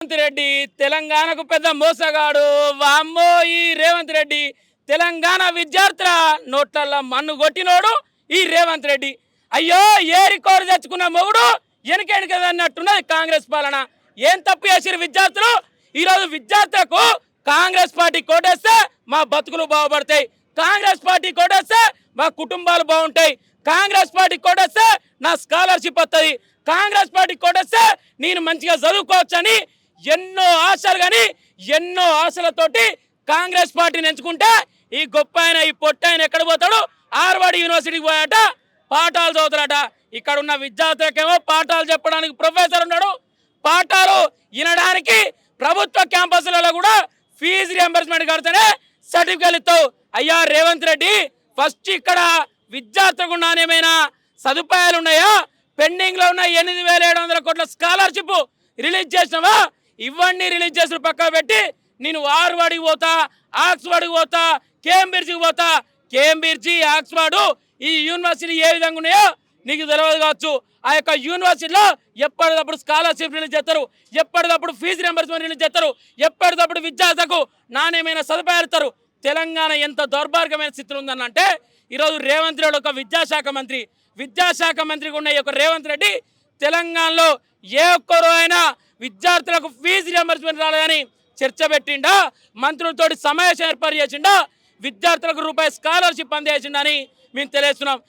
రేవంత్ రెడ్డి తెలంగాణకు పెద్ద మోసగాడు. వామ్మో ఈ రేవంత్ రెడ్డి తెలంగాణ విద్యార్థుల నోట్లల్లో మన్ను కొట్టినోడు ఈ రేవంత్ రెడ్డి. అయ్యో ఏరి కోరి తెచ్చుకున్న మొగుడు వెనకన్నట్టున్నది కాంగ్రెస్ పాలన. ఏం తప్పు చేసిరు విద్యార్థులు? ఈరోజు విద్యార్థులకు కాంగ్రెస్ పార్టీ కోటేస్తే మా బతుకులు బాగుపడతాయి, కాంగ్రెస్ పార్టీ కోటేస్తే మా కుటుంబాలు బాగుంటాయి, కాంగ్రెస్ పార్టీ కోటేస్తే నా స్కాలర్షిప్ వస్తుంది, కాంగ్రెస్ పార్టీ కోటేస్తే నేను మంచిగా చదువుకోవచ్చని ఎన్నో ఆశలు కానీ ఎన్నో ఆశలతోటి కాంగ్రెస్ పార్టీని ఎంచుకుంటే ఈ గొప్ప ఆయన ఈ పొట్ట ఆయన ఎక్కడ పోతాడు? హార్వర్డ్ యూనివర్సిటీకి పోయాట, పాఠాలు చదువుతాడట. ఇక్కడ ఉన్న విద్యార్థులకేమో పాఠాలు చెప్పడానికి ప్రొఫెసర్ ఉన్నాడు, పాఠాలు వినడానికి ప్రభుత్వ క్యాంపస్లలో కూడా ఫీజు రియంబర్స్మెంట్ కడితేనే సర్టిఫికేట్ ఇస్తావు. అయ్యా రేవంత్ రెడ్డి, ఫస్ట్ ఇక్కడ విద్యార్థులకు నాణ్యమైన సదుపాయాలు ఉన్నాయా? పెండింగ్లో ఉన్న 8,700 కోట్ల స్కాలర్షిప్ రిలీజ్ చేసినావా? ఇవన్నీ రిలీజ్ చేసిన పక్క పెట్టి నేను హార్వర్డ్కి పోతా, ఆక్స్ఫర్డ్కి పోతా, కేంబ్రిడ్జ్కి పోతా. కేంబ్రిడ్జి, ఆక్స్ఫర్డ్ ఈ యూనివర్సిటీ ఏ విధంగా ఉన్నాయో నీకు తెలియదు కావచ్చు. ఆ యొక్క యూనివర్సిటీలో ఎప్పటికప్పుడు స్కాలర్షిప్ రిలీజ్ చేస్తారు, ఎప్పటికప్పుడు ఫీజు రియంబర్స్మెంట్ రిలీజ్ చేస్తారు, ఎప్పటికప్పుడు విద్యార్థులకు నాణ్యమైన సదుపాయాలు ఇస్తారు. తెలంగాణ ఎంత దౌర్భాగ్యమైన స్థితిలో ఉందనంటే ఈరోజు రేవంత్ రెడ్డి ఒక విద్యాశాఖ మంత్రిగా ఉన్న ఈ యొక్క రేవంత్ రెడ్డి తెలంగాణలో ఏ ఒక్కరూ అయినా విద్యార్థులకు ఫీజు రియంబర్స్మెంట్ రాలేదని చర్చ పెట్టిండా? మంత్రులతోటి సమావేశం ఏర్పాటు చేసిండా? విద్యార్థులకు రూపాయి స్కాలర్షిప్ అందేసిండని మేము తెలియజేస్తున్నాం.